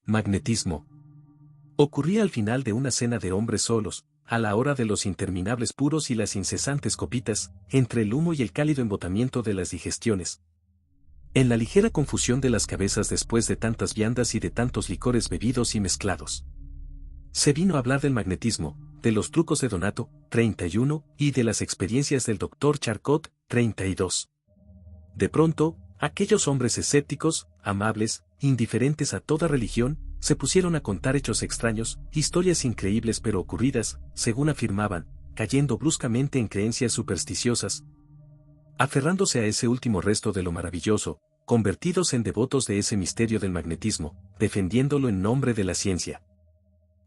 Magnetismo. Ocurría al final de una cena de hombres solos, a la hora de los interminables puros y las incesantes copitas, entre el humo y el cálido embotamiento de las digestiones. En la ligera confusión de las cabezas después de tantas viandas y de tantos licores bebidos y mezclados. Se vino a hablar del magnetismo, de los trucos de Donato, 31, y de las experiencias del Dr. Charcot, 32. De pronto, aquellos hombres escépticos, amables, indiferentes a toda religión, se pusieron a contar hechos extraños, historias increíbles pero ocurridas, según afirmaban, cayendo bruscamente en creencias supersticiosas, aferrándose a ese último resto de lo maravilloso, convertidos en devotos de ese misterio del magnetismo, defendiéndolo en nombre de la ciencia.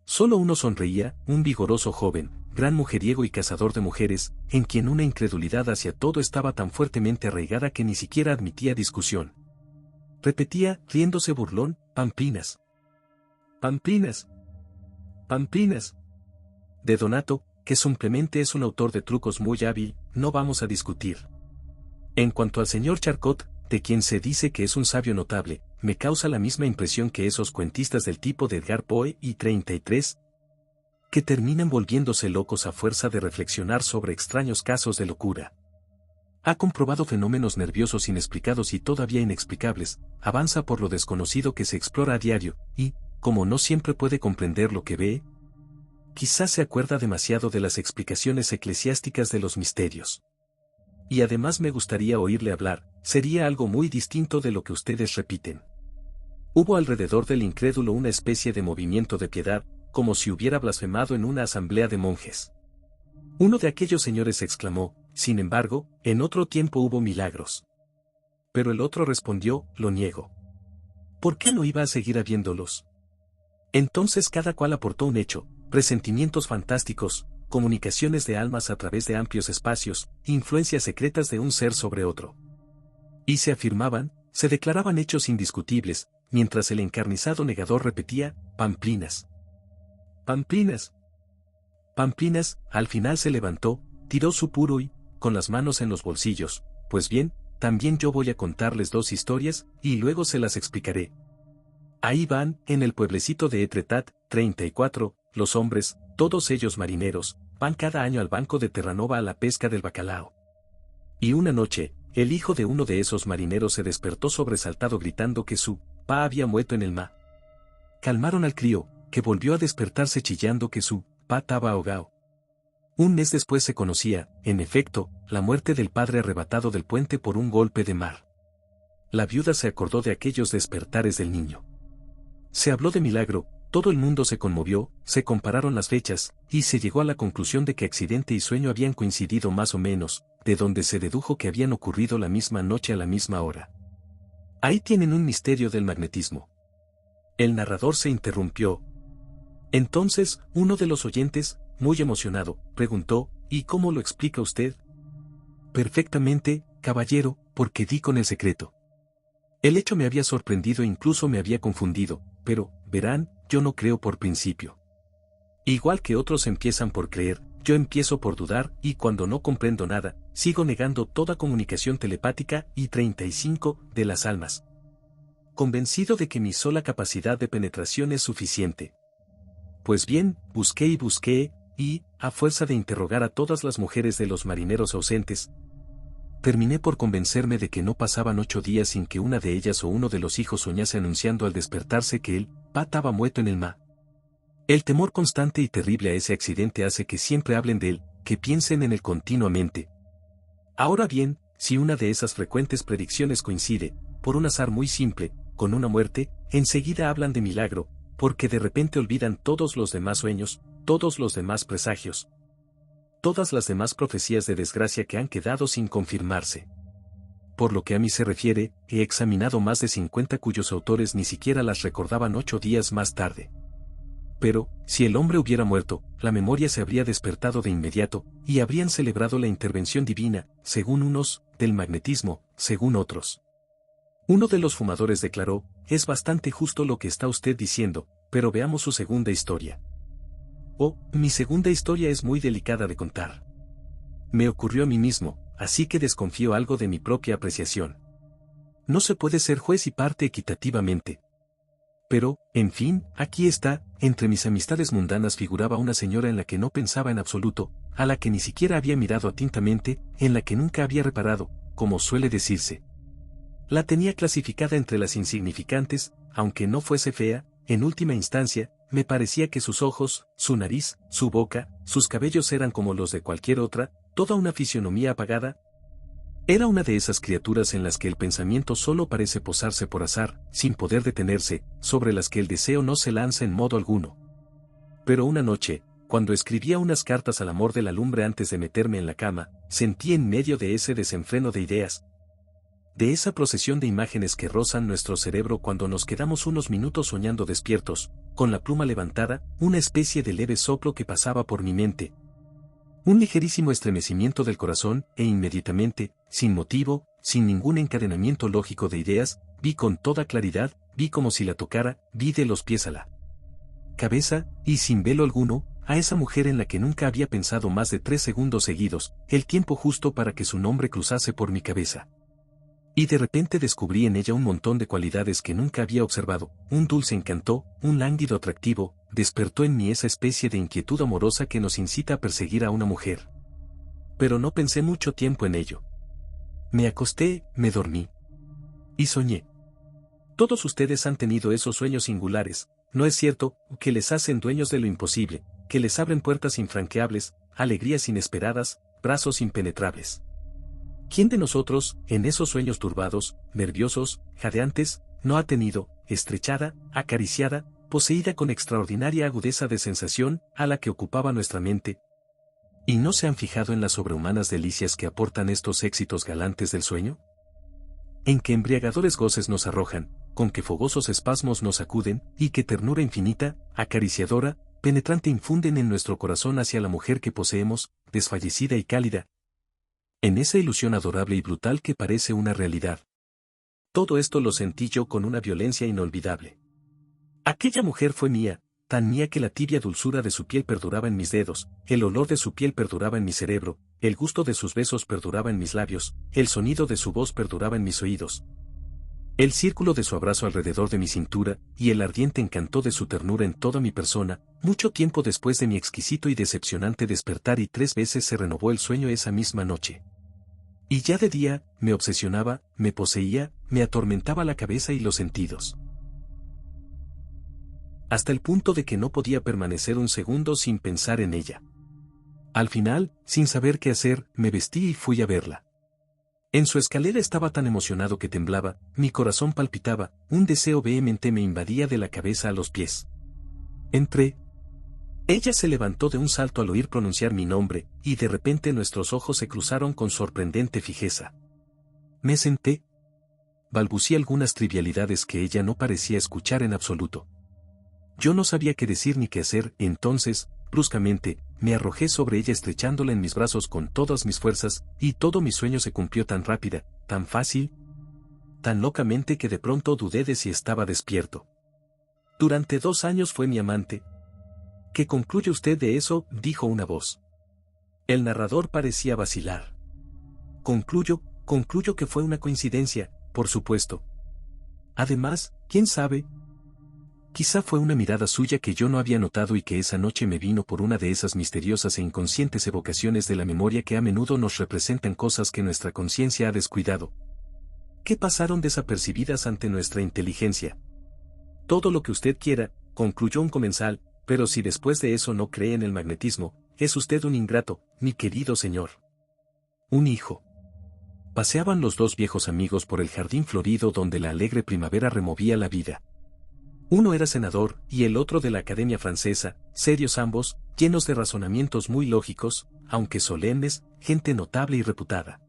Solo uno sonreía, un vigoroso joven, gran mujeriego y cazador de mujeres, en quien una incredulidad hacia todo estaba tan fuertemente arraigada que ni siquiera admitía discusión. Repetía, riéndose burlón, Pamplinas. Pamplinas. Pamplinas. De Donato, que simplemente es un autor de trucos muy hábil, no vamos a discutir. En cuanto al señor Charcot, de quien se dice que es un sabio notable, me causa la misma impresión que esos cuentistas del tipo de Edgar Poe y 33, que terminan volviéndose locos a fuerza de reflexionar sobre extraños casos de locura. Ha comprobado fenómenos nerviosos inexplicados y todavía inexplicables, avanza por lo desconocido que se explora a diario, y, como no siempre puede comprender lo que ve, quizás se acuerda demasiado de las explicaciones eclesiásticas de los misterios. Y además me gustaría oírle hablar, sería algo muy distinto de lo que ustedes repiten. Hubo alrededor del incrédulo una especie de movimiento de piedad, como si hubiera blasfemado en una asamblea de monjes. Uno de aquellos señores exclamó, sin embargo, en otro tiempo hubo milagros. Pero el otro respondió, lo niego. ¿Por qué no iba a seguir habiéndolos? Entonces cada cual aportó un hecho, presentimientos fantásticos, comunicaciones de almas a través de amplios espacios, influencias secretas de un ser sobre otro. Y se afirmaban, se declaraban hechos indiscutibles, mientras el encarnizado negador repetía, Pamplinas. Pamplinas. Pamplinas, al final se levantó, tiró su puro y, con las manos en los bolsillos, pues bien, también yo voy a contarles dos historias, y luego se las explicaré. Ahí van, en el pueblecito de Etretat, 34, los hombres, todos ellos marineros, van cada año al banco de Terranova a la pesca del bacalao. Y una noche, el hijo de uno de esos marineros se despertó sobresaltado gritando que su pa había muerto en el mar. Calmaron al crío, que volvió a despertarse chillando que su pa estaba ahogado. Un mes después se conocía, en efecto, la muerte del padre arrebatado del puente por un golpe de mar. La viuda se acordó de aquellos despertares del niño. Se habló de milagro, todo el mundo se conmovió, se compararon las fechas, y se llegó a la conclusión de que accidente y sueño habían coincidido más o menos, de donde se dedujo que habían ocurrido la misma noche a la misma hora. Ahí tienen un misterio del magnetismo. El narrador se interrumpió. Entonces, uno de los oyentes, muy emocionado, preguntó, ¿y cómo lo explica usted? Perfectamente, caballero, porque di con el secreto. El hecho me había sorprendido e incluso me había confundido, pero, verán, yo no creo por principio. Igual que otros empiezan por creer, yo empiezo por dudar y cuando no comprendo nada, sigo negando toda comunicación telepática y 35 de las almas. Convencido de que mi sola capacidad de penetración es suficiente. Pues bien, busqué y busqué, y, a fuerza de interrogar a todas las mujeres de los marineros ausentes, terminé por convencerme de que no pasaban 8 días sin que una de ellas o uno de los hijos soñase anunciando al despertarse que él, pa estaba muerto en el mar. El temor constante y terrible a ese accidente hace que siempre hablen de él, que piensen en él continuamente. Ahora bien, si una de esas frecuentes predicciones coincide, por un azar muy simple, con una muerte, enseguida hablan de milagro, porque de repente olvidan todos los demás sueños, todos los demás presagios, todas las demás profecías de desgracia que han quedado sin confirmarse. Por lo que a mí se refiere, he examinado más de 50 cuyos autores ni siquiera las recordaban 8 días más tarde. Pero, si el hombre hubiera muerto, la memoria se habría despertado de inmediato, y habrían celebrado la intervención divina, según unos, del magnetismo, según otros. Uno de los fumadores declaró, es bastante justo lo que está usted diciendo, pero veamos su segunda historia. Oh, mi segunda historia es muy delicada de contar. Me ocurrió a mí mismo, así que desconfío algo de mi propia apreciación. No se puede ser juez y parte equitativamente. Pero, en fin, aquí está, entre mis amistades mundanas figuraba una señora en la que no pensaba en absoluto, a la que ni siquiera había mirado atentamente, en la que nunca había reparado, como suele decirse. La tenía clasificada entre las insignificantes, aunque no fuese fea, en última instancia, me parecía que sus ojos, su nariz, su boca, sus cabellos eran como los de cualquier otra, toda una fisionomía apagada. Era una de esas criaturas en las que el pensamiento solo parece posarse por azar, sin poder detenerse, sobre las que el deseo no se lanza en modo alguno. Pero una noche, cuando escribía unas cartas al amor de la lumbre antes de meterme en la cama, sentí en medio de ese desenfreno de ideas, de esa procesión de imágenes que rozan nuestro cerebro cuando nos quedamos unos minutos soñando despiertos, con la pluma levantada, una especie de leve soplo que pasaba por mi mente. Un ligerísimo estremecimiento del corazón, e inmediatamente, sin motivo, sin ningún encadenamiento lógico de ideas, vi con toda claridad, vi como si la tocara, vi de los pies a la cabeza, y sin velo alguno, a esa mujer en la que nunca había pensado más de 3 segundos seguidos, el tiempo justo para que su nombre cruzase por mi cabeza. Y de repente descubrí en ella un montón de cualidades que nunca había observado, un dulce encanto, un lánguido atractivo, despertó en mí esa especie de inquietud amorosa que nos incita a perseguir a una mujer. Pero no pensé mucho tiempo en ello. Me acosté, me dormí. Y soñé. Todos ustedes han tenido esos sueños singulares, ¿no es cierto?, que les hacen dueños de lo imposible, que les abren puertas infranqueables, alegrías inesperadas, brazos impenetrables. ¿Quién de nosotros, en esos sueños turbados, nerviosos, jadeantes, no ha tenido, estrechada, acariciada, poseída con extraordinaria agudeza de sensación, a la que ocupaba nuestra mente? ¿Y no se han fijado en las sobrehumanas delicias que aportan estos éxitos galantes del sueño? En qué embriagadores goces nos arrojan, con qué fogosos espasmos nos sacuden, y qué ternura infinita, acariciadora, penetrante infunden en nuestro corazón hacia la mujer que poseemos, desfallecida y cálida, en esa ilusión adorable y brutal que parece una realidad. Todo esto lo sentí yo con una violencia inolvidable. Aquella mujer fue mía, tan mía que la tibia dulzura de su piel perduraba en mis dedos, el olor de su piel perduraba en mi cerebro, el gusto de sus besos perduraba en mis labios, el sonido de su voz perduraba en mis oídos. El círculo de su abrazo alrededor de mi cintura, y el ardiente encanto de su ternura en toda mi persona, mucho tiempo después de mi exquisito y decepcionante despertar, y 3 veces se renovó el sueño esa misma noche. Y ya de día, me obsesionaba, me poseía, me atormentaba la cabeza y los sentidos. Hasta el punto de que no podía permanecer un segundo sin pensar en ella. Al final, sin saber qué hacer, me vestí y fui a verla. En su escalera estaba tan emocionado que temblaba, mi corazón palpitaba, un deseo vehemente me invadía de la cabeza a los pies. Entré. Ella se levantó de un salto al oír pronunciar mi nombre, y de repente nuestros ojos se cruzaron con sorprendente fijeza. Me senté. Balbucí algunas trivialidades que ella no parecía escuchar en absoluto. Yo no sabía qué decir ni qué hacer, entonces, bruscamente, me arrojé sobre ella estrechándola en mis brazos con todas mis fuerzas, y todo mi sueño se cumplió tan rápida, tan fácil, tan locamente que de pronto dudé de si estaba despierto. Durante 2 años fue mi amante. ¿Qué concluye usted de eso?, dijo una voz. El narrador parecía vacilar. Concluyo que fue una coincidencia, por supuesto. Además, ¿quién sabe? Quizá fue una mirada suya que yo no había notado y que esa noche me vino por una de esas misteriosas e inconscientes evocaciones de la memoria que a menudo nos representan cosas que nuestra conciencia ha descuidado, que pasaron desapercibidas ante nuestra inteligencia. Todo lo que usted quiera, concluyó un comensal, pero si después de eso no cree en el magnetismo, es usted un ingrato, mi querido señor. Un hijo. Paseaban los 2 viejos amigos por el jardín florido donde la alegre primavera removía la vida. Uno era senador, y el otro de la Academia Francesa, serios ambos, llenos de razonamientos muy lógicos, aunque solemnes, gente notable y reputada.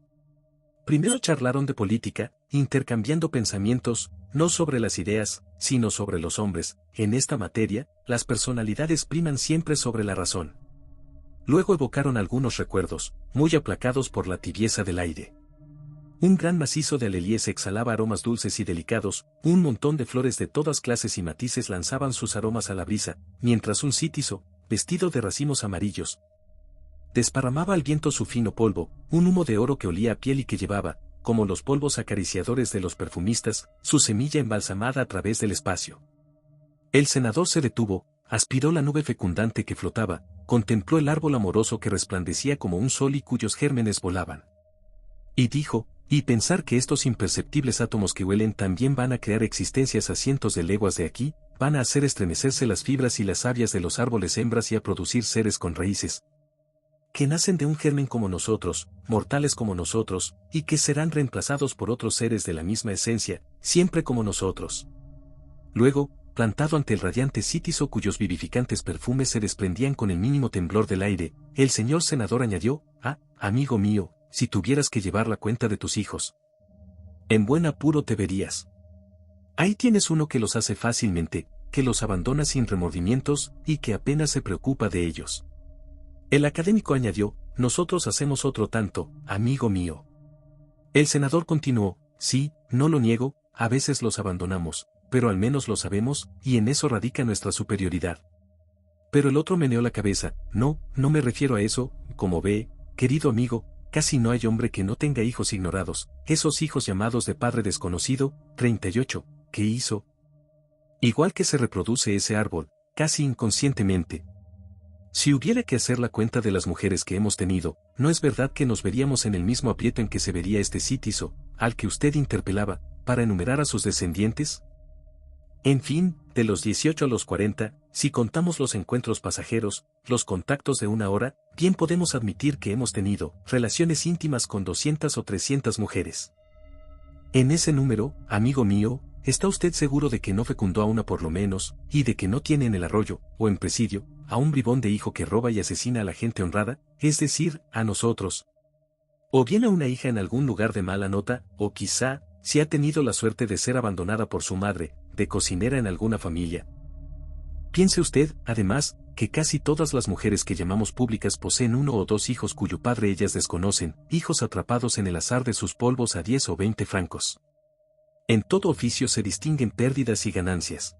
Primero charlaron de política, intercambiando pensamientos, no sobre las ideas, sino sobre los hombres. En esta materia, las personalidades priman siempre sobre la razón. Luego evocaron algunos recuerdos, muy aplacados por la tibieza del aire. Un gran macizo de alelíes exhalaba aromas dulces y delicados, un montón de flores de todas clases y matices lanzaban sus aromas a la brisa, mientras un cítiso, vestido de racimos amarillos, desparramaba al viento su fino polvo, un humo de oro que olía a piel y que llevaba, como los polvos acariciadores de los perfumistas, su semilla embalsamada a través del espacio. El senador se detuvo, aspiró la nube fecundante que flotaba, contempló el árbol amoroso que resplandecía como un sol y cuyos gérmenes volaban. Y dijo, y pensar que estos imperceptibles átomos que huelen también van a crear existencias a cientos de leguas de aquí, van a hacer estremecerse las fibras y las sabias de los árboles hembras y a producir seres con raíces, que nacen de un germen como nosotros, mortales como nosotros, y que serán reemplazados por otros seres de la misma esencia, siempre como nosotros. Luego, plantado ante el radiante cítiso cuyos vivificantes perfumes se desprendían con el mínimo temblor del aire, el señor senador añadió, amigo mío, si tuvieras que llevar la cuenta de tus hijos, en buen apuro te verías. Ahí tienes uno que los hace fácilmente, que los abandona sin remordimientos, y que apenas se preocupa de ellos. El académico añadió, nosotros hacemos otro tanto, amigo mío. El senador continuó, sí, no lo niego, a veces los abandonamos, pero al menos lo sabemos, y en eso radica nuestra superioridad. Pero el otro meneó la cabeza, no me refiero a eso, como ve, querido amigo, casi no hay hombre que no tenga hijos ignorados, esos hijos llamados de padre desconocido, 38, ¿qué hizo? Igual que se reproduce ese árbol, casi inconscientemente. Si hubiera que hacer la cuenta de las mujeres que hemos tenido, ¿no es verdad que nos veríamos en el mismo aprieto en que se vería este cítiso, al que usted interpelaba, para enumerar a sus descendientes? En fin, de los 18 a los 40, si contamos los encuentros pasajeros, los contactos de una hora, bien podemos admitir que hemos tenido relaciones íntimas con 200 o 300 mujeres. En ese número, amigo mío, ¿está usted seguro de que no fecundó a una por lo menos, y de que no tiene en el arroyo, o en presidio, a un bribón de hijo que roba y asesina a la gente honrada, es decir, a nosotros? O bien a una hija en algún lugar de mala nota, o quizá, si ha tenido la suerte de ser abandonada por su madre, de cocinera en alguna familia. Piense usted, además, que casi todas las mujeres que llamamos públicas poseen uno o dos hijos cuyo padre ellas desconocen, hijos atrapados en el azar de sus polvos a 10 o 20 francos. En todo oficio se distinguen pérdidas y ganancias.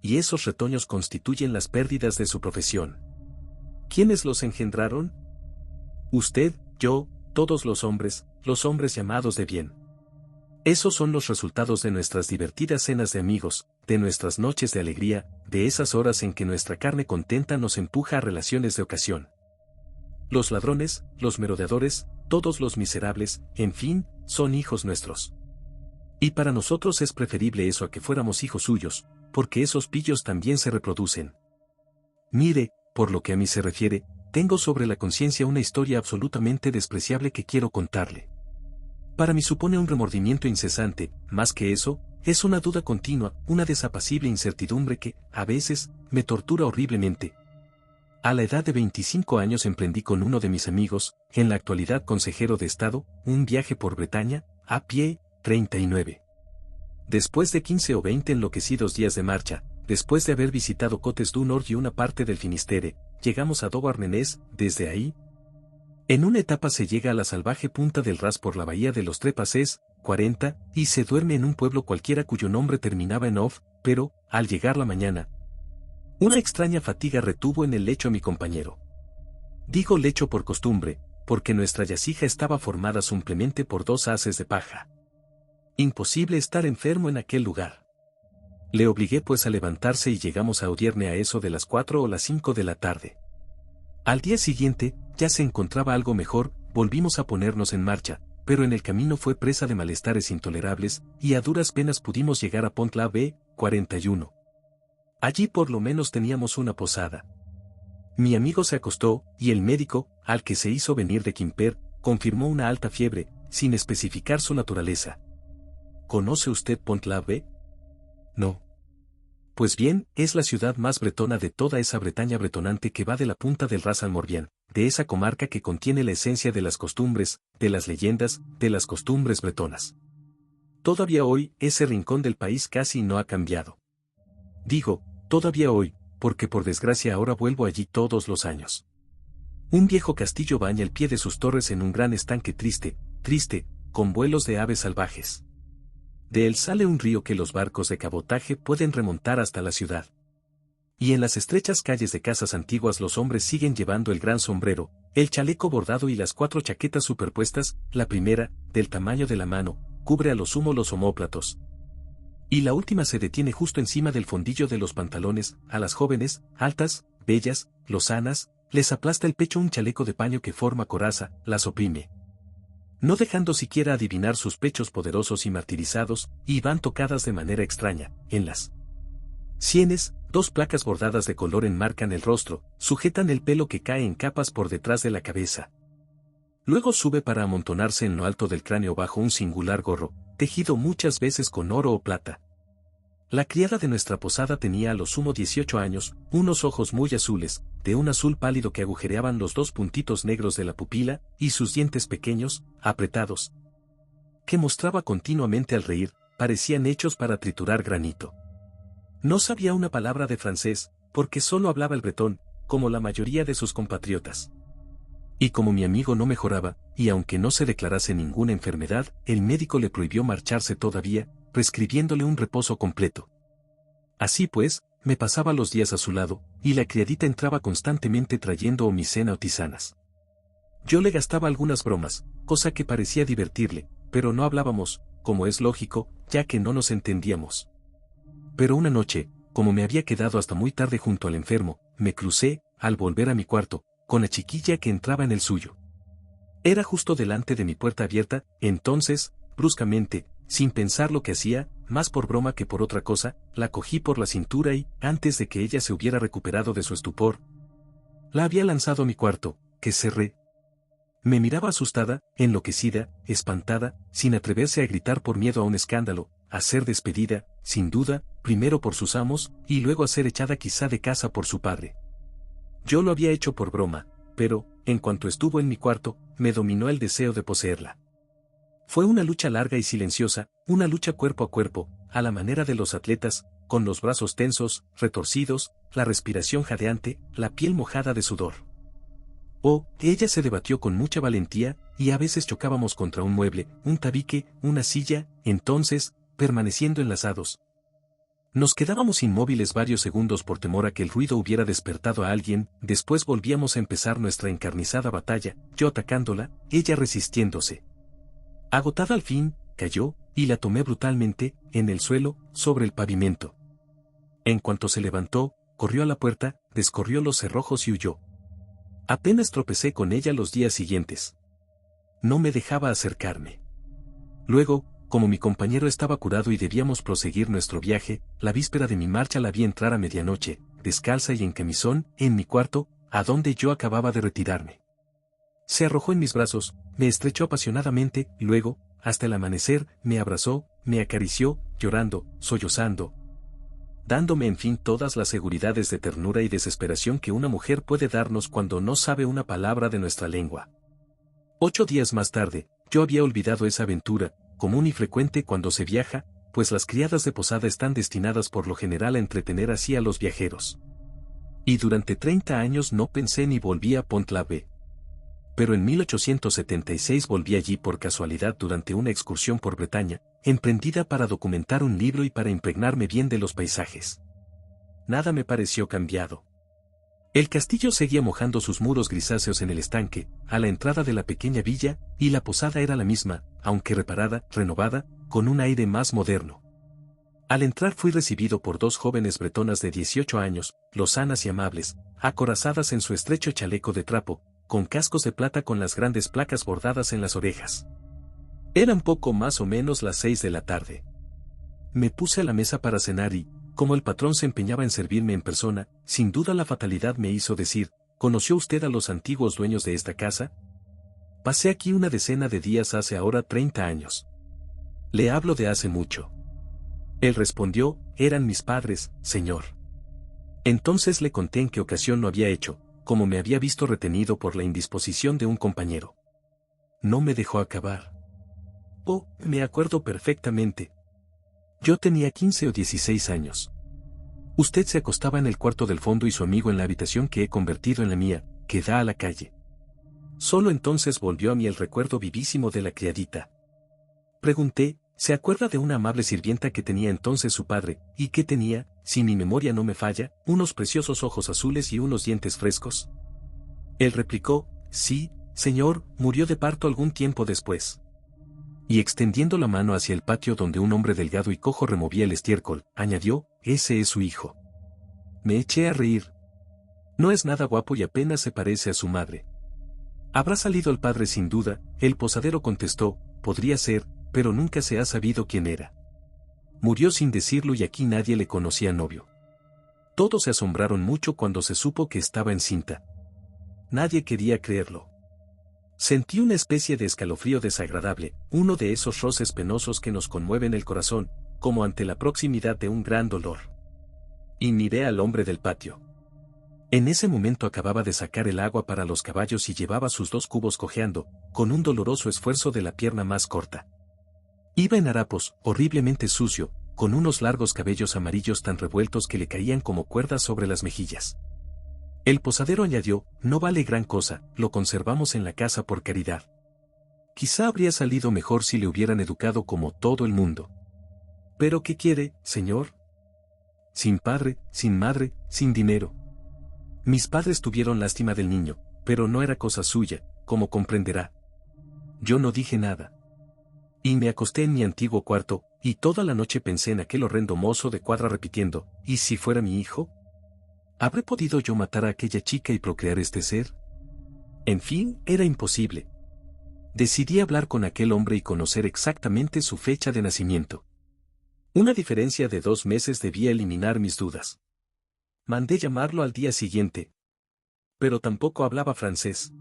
Y esos retoños constituyen las pérdidas de su profesión. ¿Quiénes los engendraron? Usted, yo, todos los hombres llamados de bien. Esos son los resultados de nuestras divertidas cenas de amigos, de nuestras noches de alegría, de esas horas en que nuestra carne contenta nos empuja a relaciones de ocasión. Los ladrones, los merodeadores, todos los miserables, en fin, son hijos nuestros. Y para nosotros es preferible eso a que fuéramos hijos suyos, porque esos pillos también se reproducen. Mire, por lo que a mí se refiere, tengo sobre la conciencia una historia absolutamente despreciable que quiero contarle. Para mí supone un remordimiento incesante, más que eso, es una duda continua, una desapacible incertidumbre que, a veces, me tortura horriblemente. A la edad de 25 años emprendí con uno de mis amigos, en la actualidad consejero de Estado, un viaje por Bretaña, a pie, 39. Después de 15 o 20 enloquecidos días de marcha, después de haber visitado Cotes du Nord y una parte del Finisterre, llegamos a Douarnenez, desde ahí. En una etapa se llega a la salvaje punta del Raz por la bahía de los Trepassés, 40, y se duerme en un pueblo cualquiera cuyo nombre terminaba en Off, pero, al llegar la mañana, una extraña fatiga retuvo en el lecho a mi compañero. Digo lecho por costumbre, porque nuestra yacija estaba formada simplemente por 2 haces de paja. Imposible estar enfermo en aquel lugar. Le obligué pues a levantarse y llegamos a Odierne a eso de las 4 o las 5 de la tarde. Al día siguiente, ya se encontraba algo mejor, volvimos a ponernos en marcha, pero en el camino fue presa de malestares intolerables, y a duras penas pudimos llegar a Pont-l'Abbé, 41. Allí por lo menos teníamos una posada. Mi amigo se acostó, y el médico, al que se hizo venir de Quimper, confirmó una alta fiebre, sin especificar su naturaleza. ¿Conoce usted Pont-l'Abbé? No. Pues bien, es la ciudad más bretona de toda esa Bretaña bretonante que va de la punta del Raz al Morbihan, de esa comarca que contiene la esencia de las costumbres, de las leyendas, de las costumbres bretonas. Todavía hoy, ese rincón del país casi no ha cambiado. Digo, todavía hoy, porque por desgracia ahora vuelvo allí todos los años. Un viejo castillo baña el pie de sus torres en un gran estanque triste, con vuelos de aves salvajes. De él sale un río que los barcos de cabotaje pueden remontar hasta la ciudad. Y en las estrechas calles de casas antiguas los hombres siguen llevando el gran sombrero, el chaleco bordado y las 4 chaquetas superpuestas, la primera, del tamaño de la mano, cubre a lo sumo los omóplatos. Y la última se detiene justo encima del fondillo de los pantalones. A las jóvenes, altas, bellas, lozanas, les aplasta el pecho un chaleco de paño que forma coraza, las oprime, no dejando siquiera adivinar sus pechos poderosos y martirizados, y van tocadas de manera extraña. En las sienes, 2 placas bordadas de color enmarcan el rostro, sujetan el pelo que cae en capas por detrás de la cabeza. Luego sube para amontonarse en lo alto del cráneo bajo un singular gorro, tejido muchas veces con oro o plata. La criada de nuestra posada tenía a lo sumo 18 años, unos ojos muy azules, de un azul pálido que agujereaban los 2 puntitos negros de la pupila, y sus dientes pequeños, apretados, que mostraba continuamente al reír, parecían hechos para triturar granito. No sabía una palabra de francés, porque solo hablaba el bretón, como la mayoría de sus compatriotas. Y como mi amigo no mejoraba, y aunque no se declarase ninguna enfermedad, el médico le prohibió marcharse todavía, prescribiéndole un reposo completo. Así pues, me pasaba los días a su lado, y la criadita entraba constantemente trayendo omicena o tisanas. Yo le gastaba algunas bromas, cosa que parecía divertirle, pero no hablábamos, como es lógico, ya que no nos entendíamos. Pero una noche, como me había quedado hasta muy tarde junto al enfermo, me crucé, al volver a mi cuarto, con la chiquilla que entraba en el suyo. Era justo delante de mi puerta abierta. Entonces, bruscamente, sin pensar lo que hacía, más por broma que por otra cosa, la cogí por la cintura y, antes de que ella se hubiera recuperado de su estupor, la había lanzado a mi cuarto, que cerré. Me miraba asustada, enloquecida, espantada, sin atreverse a gritar por miedo a un escándalo, a ser despedida, sin duda, primero por sus amos, y luego a ser echada quizá de casa por su padre. Yo lo había hecho por broma, pero, en cuanto estuvo en mi cuarto, me dominó el deseo de poseerla. Fue una lucha larga y silenciosa, una lucha cuerpo a cuerpo, a la manera de los atletas, con los brazos tensos, retorcidos, la respiración jadeante, la piel mojada de sudor. Oh, ella se debatió con mucha valentía, y a veces chocábamos contra un mueble, un tabique, una silla. Entonces, permaneciendo enlazados, nos quedábamos inmóviles varios segundos por temor a que el ruido hubiera despertado a alguien. Después volvíamos a empezar nuestra encarnizada batalla, yo atacándola, ella resistiéndose. Agotada al fin, cayó, y la tomé brutalmente, en el suelo, sobre el pavimento. En cuanto se levantó, corrió a la puerta, descorrió los cerrojos y huyó. Apenas tropecé con ella los días siguientes. No me dejaba acercarme. Luego, como mi compañero estaba curado y debíamos proseguir nuestro viaje, la víspera de mi marcha la vi entrar a medianoche, descalza y en camisón, en mi cuarto, a donde yo acababa de retirarme. Se arrojó en mis brazos, me estrechó apasionadamente, luego, hasta el amanecer, me abrazó, me acarició, llorando, sollozando, dándome en fin todas las seguridades de ternura y desesperación que una mujer puede darnos cuando no sabe una palabra de nuestra lengua. 8 días más tarde, yo había olvidado esa aventura, común y frecuente cuando se viaja, pues las criadas de posada están destinadas por lo general a entretener así a los viajeros. Y durante 30 años no pensé ni volví a Pont-l'Abbé. Pero en 1876 volví allí por casualidad durante una excursión por Bretaña, emprendida para documentar un libro y para impregnarme bien de los paisajes. Nada me pareció cambiado. El castillo seguía mojando sus muros grisáceos en el estanque, a la entrada de la pequeña villa, y la posada era la misma, aunque reparada, renovada, con un aire más moderno. Al entrar fui recibido por 2 jóvenes bretonas de 18 años, lozanas y amables, acorazadas en su estrecho chaleco de trapo, con cascos de plata con las grandes placas bordadas en las orejas. Eran poco más o menos las 6 de la tarde. Me puse a la mesa para cenar y, como el patrón se empeñaba en servirme en persona, sin duda la fatalidad me hizo decir: ¿conoció usted a los antiguos dueños de esta casa? Pasé aquí una decena de días hace ahora 30 años. Le hablo de hace mucho. Él respondió: eran mis padres, señor. Entonces le conté en qué ocasión lo había hecho, como me había visto retenido por la indisposición de un compañero. No me dejó acabar. Oh, me acuerdo perfectamente. Yo tenía 15 o 16 años. Usted se acostaba en el cuarto del fondo y su amigo en la habitación que he convertido en la mía, que da a la calle. Solo entonces volvió a mí el recuerdo vivísimo de la criadita. Pregunté: ¿se acuerda de una amable sirvienta que tenía entonces su padre, y que tenía, si mi memoria no me falla, unos preciosos ojos azules y unos dientes frescos? Él replicó: sí, señor, murió de parto algún tiempo después. Y extendiendo la mano hacia el patio donde un hombre delgado y cojo removía el estiércol, añadió, ese es su hijo. Me eché a reír. No es nada guapo y apenas se parece a su madre. Habrá salido el padre sin duda, el posadero contestó, podría ser, pero nunca se ha sabido quién era. Murió sin decirlo y aquí nadie le conocía novio. Todos se asombraron mucho cuando se supo que estaba encinta. Nadie quería creerlo. Sentí una especie de escalofrío desagradable, uno de esos roces penosos que nos conmueven el corazón, como ante la proximidad de un gran dolor. Y miré al hombre del patio. En ese momento acababa de sacar el agua para los caballos y llevaba sus 2 cubos cojeando, con un doloroso esfuerzo de la pierna más corta. Iba en harapos, horriblemente sucio, con unos largos cabellos amarillos tan revueltos que le caían como cuerdas sobre las mejillas. El posadero añadió, no vale gran cosa, lo conservamos en la casa por caridad. Quizá habría salido mejor si le hubieran educado como todo el mundo. ¿Pero qué quiere, señor? Sin padre, sin madre, sin dinero. Mis padres tuvieron lástima del niño, pero no era cosa suya, como comprenderá. Yo no dije nada. Y me acosté en mi antiguo cuarto, y toda la noche pensé en aquel horrendo mozo de cuadra repitiendo, ¿y si fuera mi hijo? ¿Habré podido yo matar a aquella chica y procrear este ser? En fin, era imposible. Decidí hablar con aquel hombre y conocer exactamente su fecha de nacimiento. Una diferencia de 2 meses debía eliminar mis dudas. Mandé llamarlo al día siguiente. Pero tampoco hablaba francés.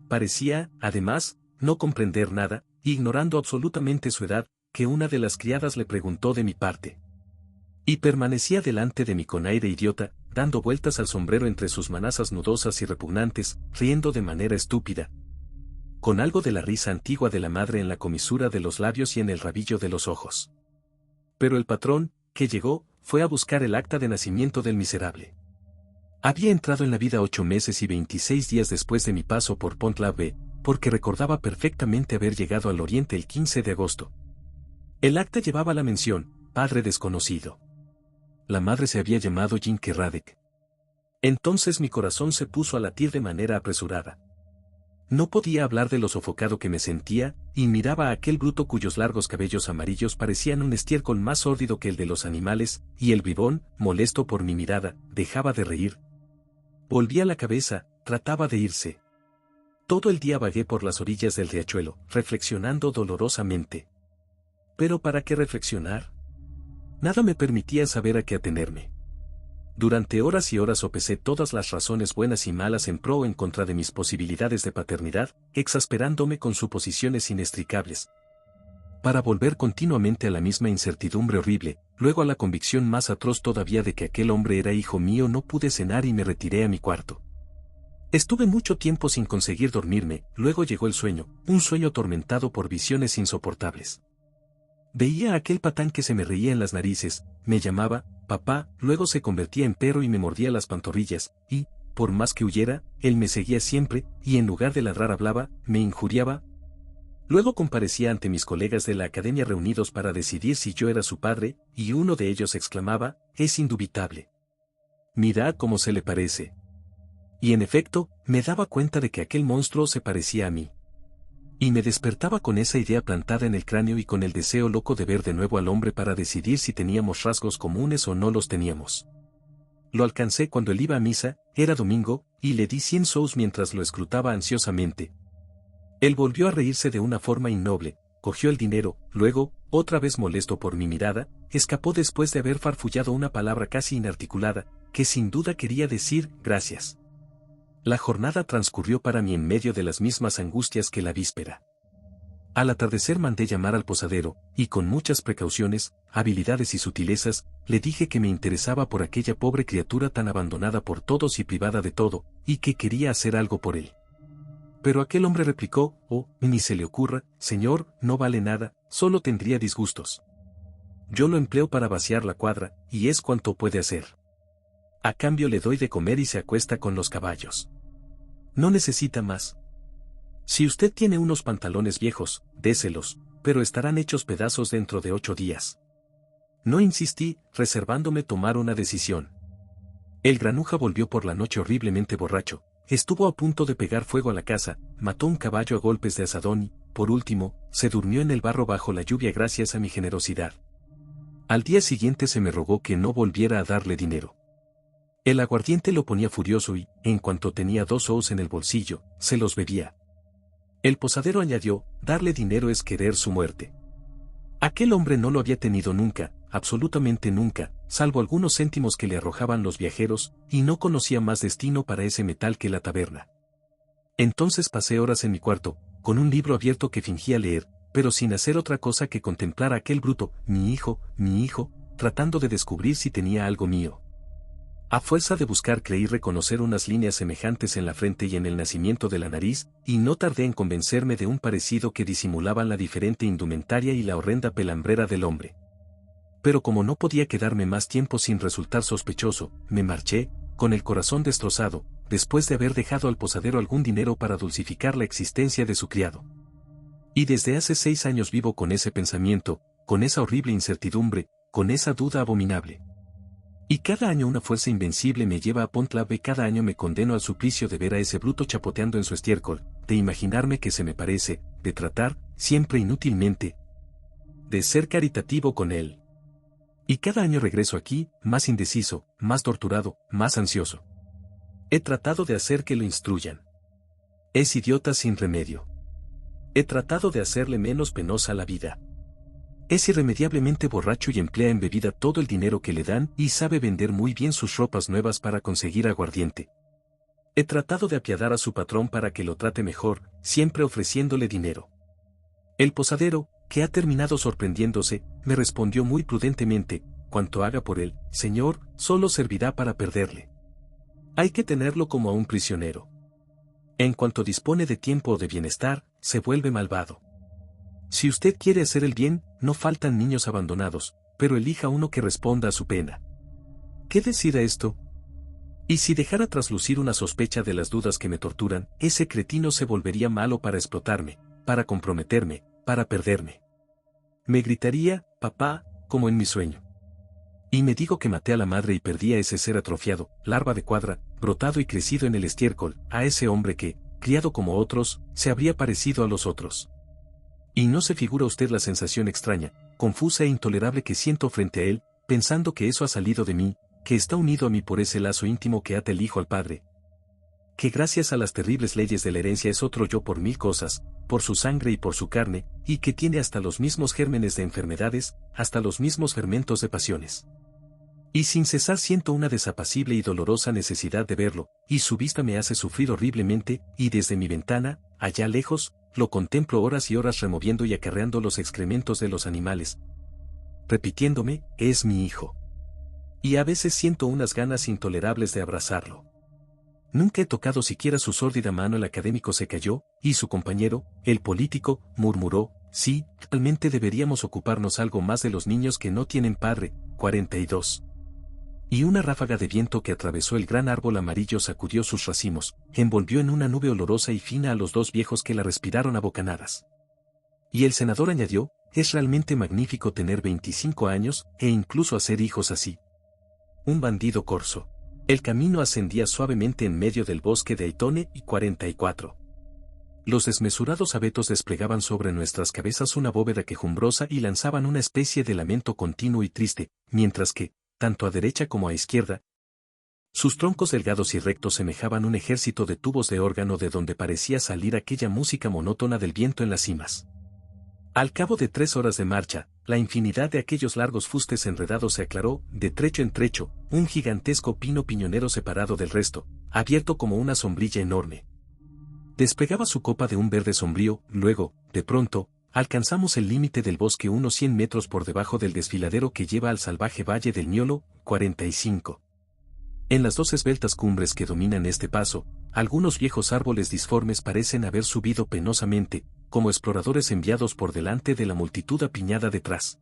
Parecía, además, no comprender nada, ignorando absolutamente su edad, que una de las criadas le preguntó de mi parte. Y permanecía delante de mí con aire idiota, dando vueltas al sombrero entre sus manazas nudosas y repugnantes, riendo de manera estúpida. Con algo de la risa antigua de la madre en la comisura de los labios y en el rabillo de los ojos. Pero el patrón, que llegó, fue a buscar el acta de nacimiento del miserable. Había entrado en la vida 8 meses y 26 días después de mi paso por Pont-l'Abbé, porque recordaba perfectamente haber llegado al Oriente el 15 de agosto. El acta llevaba la mención, padre desconocido. La madre se había llamado Jinke Radek. Entonces mi corazón se puso a latir de manera apresurada. No podía hablar de lo sofocado que me sentía, y miraba a aquel bruto cuyos largos cabellos amarillos parecían un estiércol más sórdido que el de los animales, y el bribón, molesto por mi mirada, dejaba de reír. Volvía la cabeza, trataba de irse. Todo el día vagué por las orillas del riachuelo, reflexionando dolorosamente. ¿Pero para qué reflexionar? Nada me permitía saber a qué atenerme. Durante horas y horas sopesé todas las razones buenas y malas en pro o en contra de mis posibilidades de paternidad, exasperándome con suposiciones inextricables. Para volver continuamente a la misma incertidumbre horrible, luego a la convicción más atroz todavía de que aquel hombre era hijo mío, no pude cenar y me retiré a mi cuarto. Estuve mucho tiempo sin conseguir dormirme, luego llegó el sueño, un sueño atormentado por visiones insoportables. Veía a aquel patán que se me reía en las narices, me llamaba, papá, luego se convertía en perro y me mordía las pantorrillas, y, por más que huyera, él me seguía siempre, y en lugar de ladrar hablaba, me injuriaba. Luego comparecía ante mis colegas de la academia reunidos para decidir si yo era su padre, y uno de ellos exclamaba, es indubitable. Mirad cómo se le parece. Y en efecto, me daba cuenta de que aquel monstruo se parecía a mí. Y me despertaba con esa idea plantada en el cráneo y con el deseo loco de ver de nuevo al hombre para decidir si teníamos rasgos comunes o no los teníamos. Lo alcancé cuando él iba a misa, era domingo, y le di 100 sous mientras lo escrutaba ansiosamente. Él volvió a reírse de una forma innoble, cogió el dinero, luego, otra vez molesto por mi mirada, escapó después de haber farfullado una palabra casi inarticulada, que sin duda quería decir, gracias. La jornada transcurrió para mí en medio de las mismas angustias que la víspera. Al atardecer mandé llamar al posadero, y con muchas precauciones, habilidades y sutilezas, le dije que me interesaba por aquella pobre criatura tan abandonada por todos y privada de todo, y que quería hacer algo por él. Pero aquel hombre replicó, oh, ni se le ocurra, señor, no vale nada, solo tendría disgustos. Yo lo empleo para vaciar la cuadra, y es cuanto puede hacer. A cambio le doy de comer y se acuesta con los caballos. No necesita más. Si usted tiene unos pantalones viejos, déselos, pero estarán hechos pedazos dentro de 8 días. No insistí, reservándome tomar una decisión. El granuja volvió por la noche horriblemente borracho, estuvo a punto de pegar fuego a la casa, mató un caballo a golpes de azadón y, por último, se durmió en el barro bajo la lluvia gracias a mi generosidad. Al día siguiente se me rogó que no volviera a darle dinero. El aguardiente lo ponía furioso y, en cuanto tenía 2 ous en el bolsillo, se los bebía. El posadero añadió, darle dinero es querer su muerte. Aquel hombre no lo había tenido nunca, absolutamente nunca, salvo algunos céntimos que le arrojaban los viajeros, y no conocía más destino para ese metal que la taberna. Entonces pasé horas en mi cuarto, con un libro abierto que fingía leer, pero sin hacer otra cosa que contemplar a aquel bruto, mi hijo, tratando de descubrir si tenía algo mío. A fuerza de buscar creí reconocer unas líneas semejantes en la frente y en el nacimiento de la nariz, y no tardé en convencerme de un parecido que disimulaban la diferente indumentaria y la horrenda pelambrera del hombre. Pero como no podía quedarme más tiempo sin resultar sospechoso, me marché, con el corazón destrozado, después de haber dejado al posadero algún dinero para dulcificar la existencia de su criado. Y desde hace 6 años vivo con ese pensamiento, con esa horrible incertidumbre, con esa duda abominable. Y cada año una fuerza invencible me lleva a Pont-l'Abbé y cada año me condeno al suplicio de ver a ese bruto chapoteando en su estiércol, de imaginarme que se me parece, de tratar, siempre inútilmente, de ser caritativo con él. Y cada año regreso aquí, más indeciso, más torturado, más ansioso. He tratado de hacer que lo instruyan. Es idiota sin remedio. He tratado de hacerle menos penosa la vida. Es irremediablemente borracho y emplea en bebida todo el dinero que le dan y sabe vender muy bien sus ropas nuevas para conseguir aguardiente. He tratado de apiadar a su patrón para que lo trate mejor, siempre ofreciéndole dinero. El posadero, que ha terminado sorprendiéndose, me respondió muy prudentemente, cuanto haga por él, señor, solo servirá para perderle. Hay que tenerlo como a un prisionero. En cuanto dispone de tiempo o de bienestar, se vuelve malvado. Si usted quiere hacer el bien, no faltan niños abandonados, pero elija uno que responda a su pena. ¿Qué decida esto? Y si dejara traslucir una sospecha de las dudas que me torturan, ese cretino se volvería malo para explotarme, para comprometerme, para perderme. Me gritaría, papá, como en mi sueño. Y me digo que maté a la madre y perdí a ese ser atrofiado, larva de cuadra, brotado y crecido en el estiércol, a ese hombre que, criado como otros, se habría parecido a los otros. Y no se figura usted la sensación extraña, confusa e intolerable que siento frente a él, pensando que eso ha salido de mí, que está unido a mí por ese lazo íntimo que ata el hijo al padre. Que gracias a las terribles leyes de la herencia es otro yo por 1000 cosas, por su sangre y por su carne, y que tiene hasta los mismos gérmenes de enfermedades, hasta los mismos fermentos de pasiones. Y sin cesar siento una desapacible y dolorosa necesidad de verlo, y su vista me hace sufrir horriblemente, y desde mi ventana, allá lejos, lo contemplo horas y horas removiendo y acarreando los excrementos de los animales, repitiéndome, es mi hijo. Y a veces siento unas ganas intolerables de abrazarlo. Nunca he tocado siquiera su sórdida mano. El académico se calló, y su compañero, el político, murmuró, sí, realmente deberíamos ocuparnos algo más de los niños que no tienen padre, 42. Y una ráfaga de viento que atravesó el gran árbol amarillo sacudió sus racimos, envolvió en una nube olorosa y fina a los 2 viejos que la respiraron a bocanadas. Y el senador añadió, es realmente magnífico tener 25 años, e incluso hacer hijos así. Un bandido corso. El camino ascendía suavemente en medio del bosque de Aitone y 44. Los desmesurados abetos desplegaban sobre nuestras cabezas una bóveda quejumbrosa y lanzaban una especie de lamento continuo y triste, mientras que, tanto a derecha como a izquierda, sus troncos delgados y rectos semejaban un ejército de tubos de órgano de donde parecía salir aquella música monótona del viento en las cimas. Al cabo de 3 horas de marcha, la infinidad de aquellos largos fustes enredados se aclaró, de trecho en trecho, un gigantesco pino piñonero separado del resto, abierto como una sombrilla enorme. Despegaba su copa de un verde sombrío, luego, de pronto, alcanzamos el límite del bosque unos 100 metros por debajo del desfiladero que lleva al salvaje valle del Niolo, 45. En las 2 esbeltas cumbres que dominan este paso, algunos viejos árboles disformes parecen haber subido penosamente, como exploradores enviados por delante de la multitud apiñada detrás.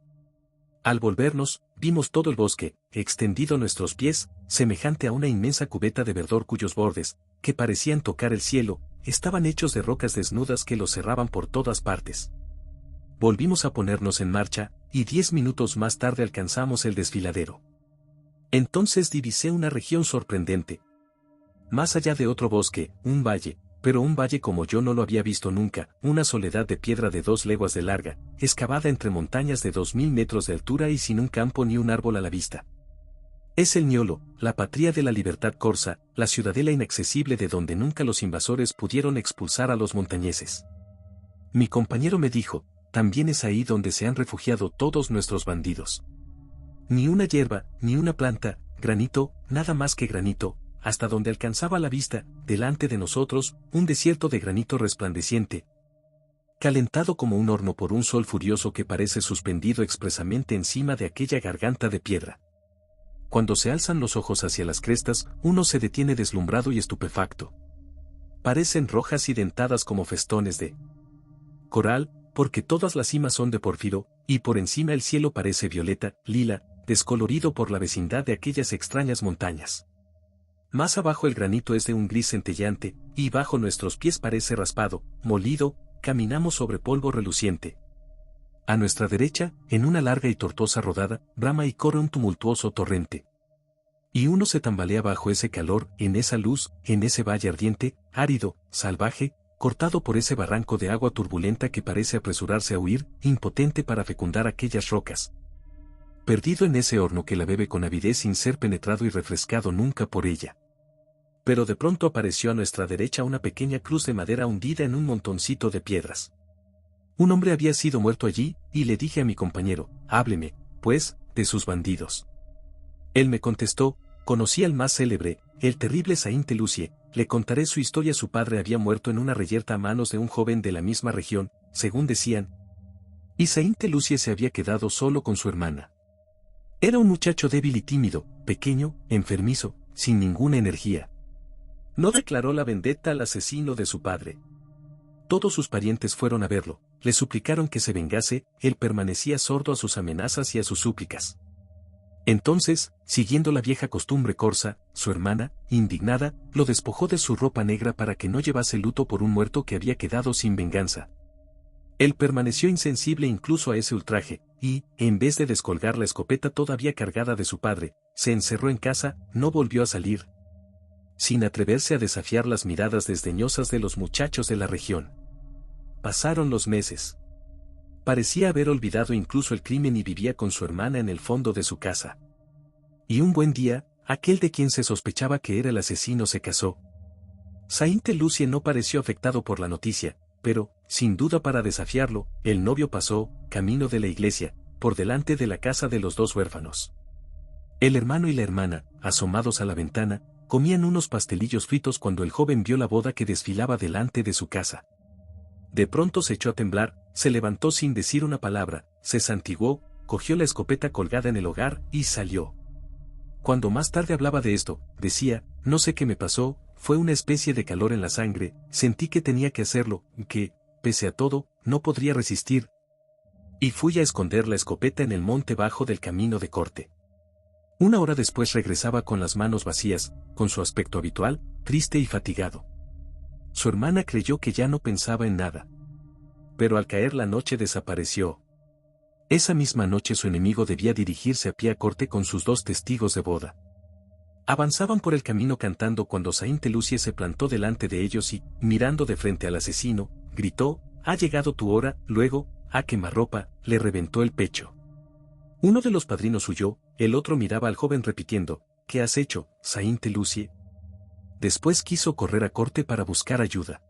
Al volvernos, vimos todo el bosque, extendido a nuestros pies, semejante a una inmensa cubeta de verdor cuyos bordes, que parecían tocar el cielo, estaban hechos de rocas desnudas que los cerraban por todas partes. Volvimos a ponernos en marcha, y 10 minutos más tarde alcanzamos el desfiladero. Entonces divisé una región sorprendente. Más allá de otro bosque, un valle, pero un valle como yo no lo había visto nunca, una soledad de piedra de 2 leguas de larga, excavada entre montañas de 2000 metros de altura y sin un campo ni un árbol a la vista. Es el Niolo, la patria de la libertad corsa, la ciudadela inaccesible de donde nunca los invasores pudieron expulsar a los montañeses. Mi compañero me dijo, también es ahí donde se han refugiado todos nuestros bandidos. Ni una hierba, ni una planta, granito, nada más que granito, hasta donde alcanzaba la vista, delante de nosotros, un desierto de granito resplandeciente, calentado como un horno por un sol furioso que parece suspendido expresamente encima de aquella garganta de piedra. Cuando se alzan los ojos hacia las crestas, uno se detiene deslumbrado y estupefacto. Parecen rojas y dentadas como festones de coral, porque todas las cimas son de porfiro, y por encima el cielo parece violeta, lila, descolorido por la vecindad de aquellas extrañas montañas. Más abajo el granito es de un gris centellante, y bajo nuestros pies parece raspado, molido, caminamos sobre polvo reluciente. A nuestra derecha, en una larga y tortuosa rodada, brama y corre un tumultuoso torrente. Y uno se tambalea bajo ese calor, en esa luz, en ese valle ardiente, árido, salvaje, cortado por ese barranco de agua turbulenta que parece apresurarse a huir, impotente para fecundar aquellas rocas. Perdido en ese horno que la bebe con avidez sin ser penetrado y refrescado nunca por ella. Pero de pronto apareció a nuestra derecha una pequeña cruz de madera hundida en un montoncito de piedras. Un hombre había sido muerto allí, y le dije a mi compañero, hábleme, pues, de sus bandidos. Él me contestó, conocí al más célebre, el terrible Sainte Lucie, le contaré su historia. Su padre había muerto en una reyerta a manos de un joven de la misma región, según decían, y Sainte Lucie se había quedado solo con su hermana. Era un muchacho débil y tímido, pequeño, enfermizo, sin ninguna energía. No declaró la vendetta al asesino de su padre. Todos sus parientes fueron a verlo, le suplicaron que se vengase, él permanecía sordo a sus amenazas y a sus súplicas. Entonces, siguiendo la vieja costumbre corsa, su hermana, indignada, lo despojó de su ropa negra para que no llevase luto por un muerto que había quedado sin venganza. Él permaneció insensible incluso a ese ultraje, y, en vez de descolgar la escopeta todavía cargada de su padre, se encerró en casa, no volvió a salir, sin atreverse a desafiar las miradas desdeñosas de los muchachos de la región. Pasaron los meses. Parecía haber olvidado incluso el crimen y vivía con su hermana en el fondo de su casa. Y un buen día, aquel de quien se sospechaba que era el asesino se casó. Sainte Lucie no pareció afectado por la noticia, pero, sin duda para desafiarlo, el novio pasó, camino de la iglesia, por delante de la casa de los 2 huérfanos. El hermano y la hermana, asomados a la ventana, comían unos pastelillos fritos cuando el joven vio la boda que desfilaba delante de su casa. De pronto se echó a temblar, se levantó sin decir una palabra, se santiguó, cogió la escopeta colgada en el hogar y salió. Cuando más tarde hablaba de esto, decía, no sé qué me pasó, fue una especie de calor en la sangre, sentí que tenía que hacerlo, que, pese a todo, no podría resistir. Y fui a esconder la escopeta en el monte bajo del camino de corte. Una hora después regresaba con las manos vacías, con su aspecto habitual, triste y fatigado. Su hermana creyó que ya no pensaba en nada. Pero al caer la noche desapareció. Esa misma noche su enemigo debía dirigirse a pie a corte con sus 2 testigos de boda. Avanzaban por el camino cantando cuando Sainte Lucie se plantó delante de ellos y, mirando de frente al asesino, gritó, «Ha llegado tu hora», luego, «a quemarropa», le reventó el pecho. Uno de los padrinos huyó, el otro miraba al joven repitiendo, «¿Qué has hecho, Sainte Lucie?». Después quiso correr a corte para buscar ayuda.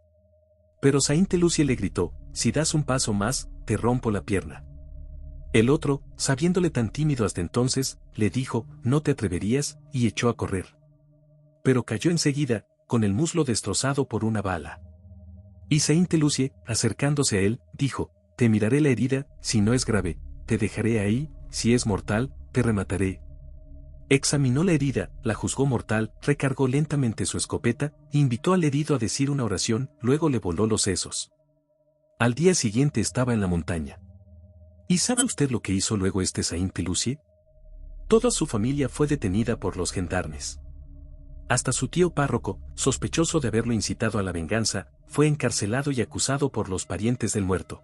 Pero Sainte Lucie le gritó, «Si das un paso más, te rompo la pierna». El otro, sabiéndole tan tímido hasta entonces, le dijo, «No te atreverías», y echó a correr. Pero cayó enseguida, con el muslo destrozado por una bala. Y Sainte Lucie, acercándose a él, dijo, «Te miraré la herida, si no es grave, te dejaré ahí, si es mortal, te remataré». Examinó la herida, la juzgó mortal, recargó lentamente su escopeta, invitó al herido a decir una oración, luego le voló los sesos. Al día siguiente estaba en la montaña. ¿Y sabe usted lo que hizo luego este Sainte Lucie? Toda su familia fue detenida por los gendarmes. Hasta su tío párroco, sospechoso de haberlo incitado a la venganza, fue encarcelado y acusado por los parientes del muerto.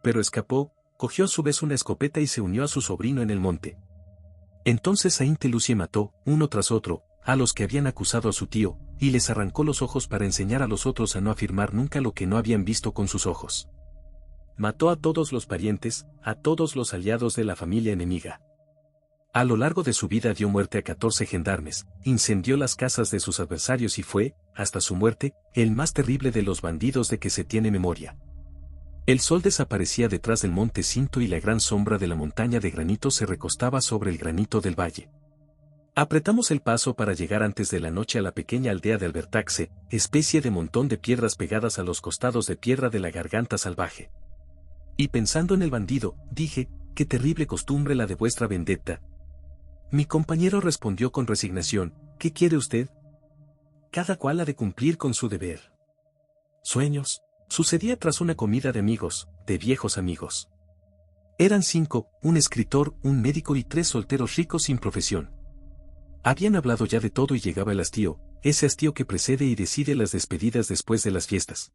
Pero escapó, cogió a su vez una escopeta y se unió a su sobrino en el monte. Entonces Sainte Lucie mató, uno tras otro, a los que habían acusado a su tío, y les arrancó los ojos para enseñar a los otros a no afirmar nunca lo que no habían visto con sus ojos. Mató a todos los parientes, a todos los aliados de la familia enemiga. A lo largo de su vida dio muerte a 14 gendarmes, incendió las casas de sus adversarios y fue, hasta su muerte, el más terrible de los bandidos de que se tiene memoria. El sol desaparecía detrás del monte Cinto y la gran sombra de la montaña de granito se recostaba sobre el granito del valle. Apretamos el paso para llegar antes de la noche a la pequeña aldea de Albertaxe, especie de montón de piedras pegadas a los costados de piedra de la garganta salvaje. Y pensando en el bandido, dije, qué terrible costumbre la de vuestra vendetta. Mi compañero respondió con resignación, ¿qué quiere usted? Cada cual ha de cumplir con su deber. Sueños, sucedía tras una comida de amigos, de viejos amigos. Eran 5, un escritor, un médico y 3 solteros ricos sin profesión. Habían hablado ya de todo y llegaba el hastío, ese hastío que precede y decide las despedidas después de las fiestas.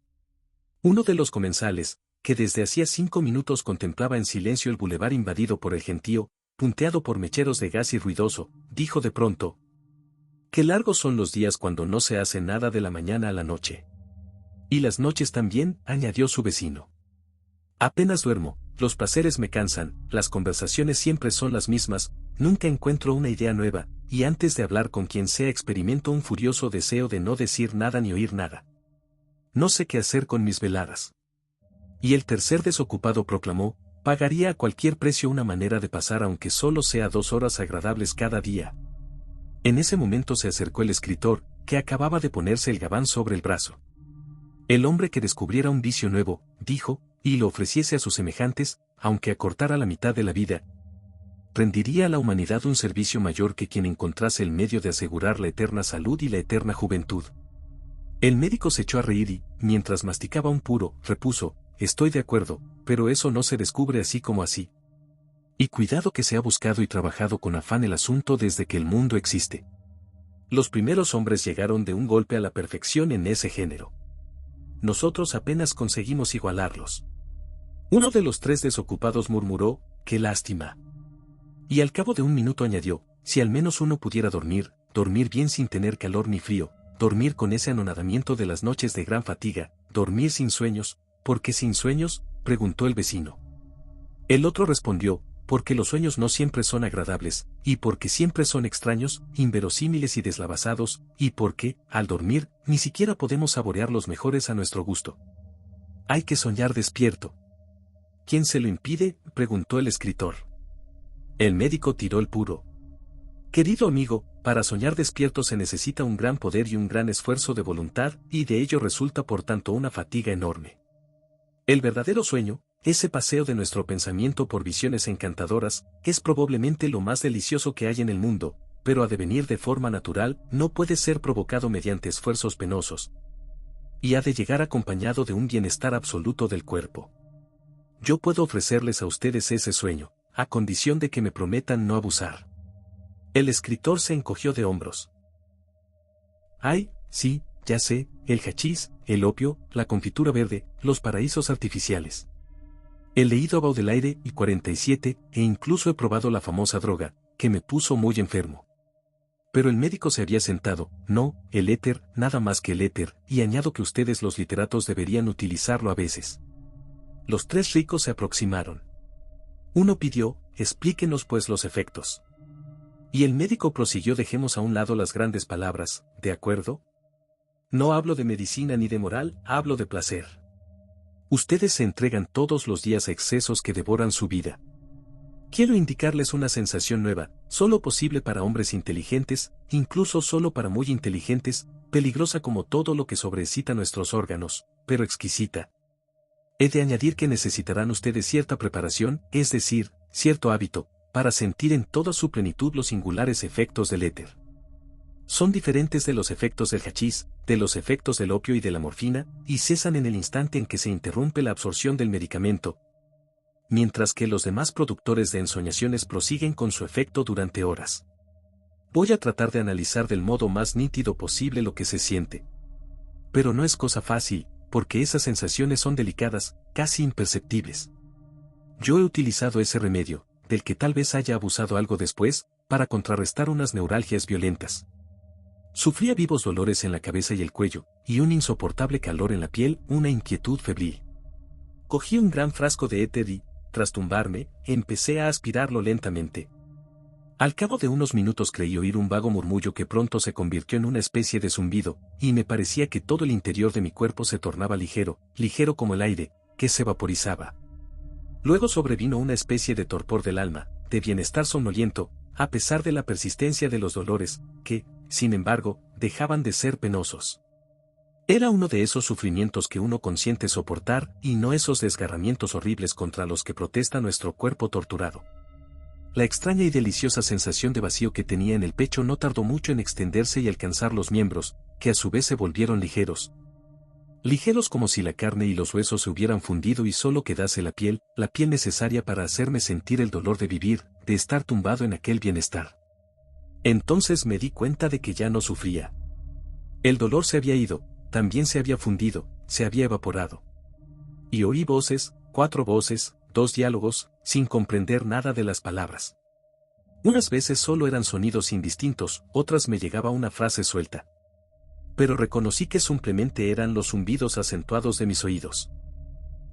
Uno de los comensales, que desde hacía 5 minutos contemplaba en silencio el bulevar invadido por el gentío, punteado por mecheros de gas y ruidoso, dijo de pronto: «Qué largos son los días cuando no se hace nada de la mañana a la noche». «Y las noches también», añadió su vecino. «Apenas duermo, los placeres me cansan, las conversaciones siempre son las mismas, nunca encuentro una idea nueva, y antes de hablar con quien sea experimento un furioso deseo de no decir nada ni oír nada. No sé qué hacer con mis veladas». Y el tercer desocupado proclamó: «Pagaría a cualquier precio una manera de pasar aunque solo sea 2 horas agradables cada día». En ese momento se acercó el escritor, que acababa de ponerse el gabán sobre el brazo. El hombre que descubriera un vicio nuevo, dijo, y lo ofreciese a sus semejantes, aunque acortara la mitad de la vida, rendiría a la humanidad un servicio mayor que quien encontrase el medio de asegurar la eterna salud y la eterna juventud. El médico se echó a reír y, mientras masticaba un puro, repuso: «Estoy de acuerdo, pero eso no se descubre así como así. Y cuidado que se ha buscado y trabajado con afán el asunto desde que el mundo existe. Los primeros hombres llegaron de un golpe a la perfección en ese género. Nosotros apenas conseguimos igualarlos». Uno de los 3 desocupados murmuró: «Qué lástima». Y al cabo de un minuto añadió: «Si al menos uno pudiera dormir, dormir bien sin tener calor ni frío, dormir con ese anonadamiento de las noches de gran fatiga, dormir sin sueños». «¿Por qué sin sueños?», preguntó el vecino. El otro respondió: «Porque los sueños no siempre son agradables, y porque siempre son extraños, inverosímiles y deslavazados, y porque, al dormir, ni siquiera podemos saborear los mejores a nuestro gusto. Hay que soñar despierto». «¿Quién se lo impide?», preguntó el escritor. El médico tiró el puro. «Querido amigo, para soñar despierto se necesita un gran poder y un gran esfuerzo de voluntad, y de ello resulta por tanto una fatiga enorme. El verdadero sueño, ese paseo de nuestro pensamiento por visiones encantadoras, es probablemente lo más delicioso que hay en el mundo, pero ha de venir de forma natural, no puede ser provocado mediante esfuerzos penosos. Y ha de llegar acompañado de un bienestar absoluto del cuerpo. Yo puedo ofrecerles a ustedes ese sueño, a condición de que me prometan no abusar». El escritor se encogió de hombros. «Ay, sí, ya sé, el hachís, el opio, la confitura verde, los paraísos artificiales. He leído a Baudelaire y 47, e incluso he probado la famosa droga, que me puso muy enfermo». Pero el médico se había sentado: «No, el éter, nada más que el éter, y añado que ustedes los literatos deberían utilizarlo a veces». Los 3 ricos se aproximaron. Uno pidió: «Explíquenos pues los efectos». Y el médico prosiguió: «Dejemos a un lado las grandes palabras, ¿de acuerdo? No hablo de medicina ni de moral, hablo de placer. Ustedes se entregan todos los días a excesos que devoran su vida. Quiero indicarles una sensación nueva, solo posible para hombres inteligentes, incluso solo para muy inteligentes, peligrosa como todo lo que sobreexcita nuestros órganos, pero exquisita. He de añadir que necesitarán ustedes cierta preparación, es decir, cierto hábito, para sentir en toda su plenitud los singulares efectos del éter. Son diferentes de los efectos del hachís, de los efectos del opio y de la morfina, y cesan en el instante en que se interrumpe la absorción del medicamento, mientras que los demás productores de ensoñaciones prosiguen con su efecto durante horas. Voy a tratar de analizar del modo más nítido posible lo que se siente. Pero no es cosa fácil, porque esas sensaciones son delicadas, casi imperceptibles. Yo he utilizado ese remedio, del que tal vez haya abusado algo después, para contrarrestar unas neuralgias violentas. Sufría vivos dolores en la cabeza y el cuello, y un insoportable calor en la piel, una inquietud febril. Cogí un gran frasco de éter y, tras tumbarme, empecé a aspirarlo lentamente. Al cabo de unos minutos creí oír un vago murmullo que pronto se convirtió en una especie de zumbido, y me parecía que todo el interior de mi cuerpo se tornaba ligero, ligero como el aire, que se vaporizaba. Luego sobrevino una especie de torpor del alma, de bienestar somnoliento, a pesar de la persistencia de los dolores, que, sin embargo, dejaban de ser penosos. Era uno de esos sufrimientos que uno consiente soportar y no esos desgarramientos horribles contra los que protesta nuestro cuerpo torturado. La extraña y deliciosa sensación de vacío que tenía en el pecho no tardó mucho en extenderse y alcanzar los miembros, que a su vez se volvieron ligeros. Ligeros como si la carne y los huesos se hubieran fundido y solo quedase la piel necesaria para hacerme sentir el dolor de vivir, de estar tumbado en aquel bienestar. Entonces me di cuenta de que ya no sufría. El dolor se había ido, también se había fundido, se había evaporado. Y oí voces, 4 voces, 2 diálogos, sin comprender nada de las palabras. Unas veces solo eran sonidos indistintos, otras me llegaba una frase suelta. Pero reconocí que simplemente eran los zumbidos acentuados de mis oídos.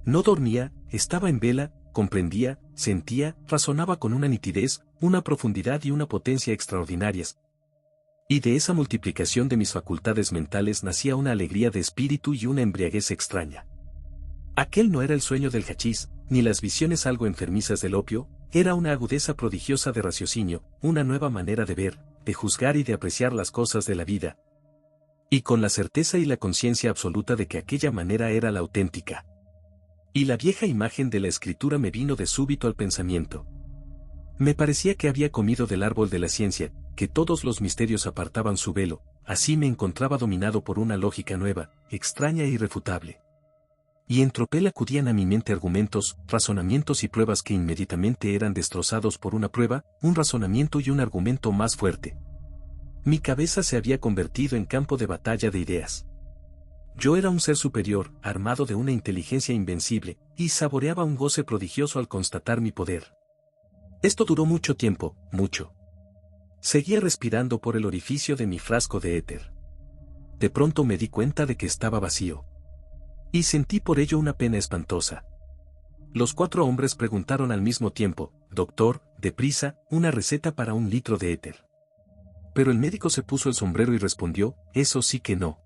No dormía, estaba en vela, comprendía, sentía, razonaba con una nitidez, una profundidad y una potencia extraordinarias. Y de esa multiplicación de mis facultades mentales nacía una alegría de espíritu y una embriaguez extraña. Aquel no era el sueño del hachís, ni las visiones algo enfermizas del opio, era una agudeza prodigiosa de raciocinio, una nueva manera de ver, de juzgar y de apreciar las cosas de la vida. Y con la certeza y la conciencia absoluta de que aquella manera era la auténtica. Y la vieja imagen de la escritura me vino de súbito al pensamiento. Me parecía que había comido del árbol de la ciencia, que todos los misterios apartaban su velo, así me encontraba dominado por una lógica nueva, extraña e irrefutable. Y en tropel acudían a mi mente argumentos, razonamientos y pruebas que inmediatamente eran destrozados por una prueba, un razonamiento y un argumento más fuerte. Mi cabeza se había convertido en campo de batalla de ideas. Yo era un ser superior, armado de una inteligencia invencible, y saboreaba un goce prodigioso al constatar mi poder. Esto duró mucho tiempo, mucho. Seguía respirando por el orificio de mi frasco de éter. De pronto me di cuenta de que estaba vacío. Y sentí por ello una pena espantosa. Los 4 hombres preguntaron al mismo tiempo, doctor, deprisa, una receta para 1 litro de éter. Pero el médico se puso el sombrero y respondió, eso sí que no.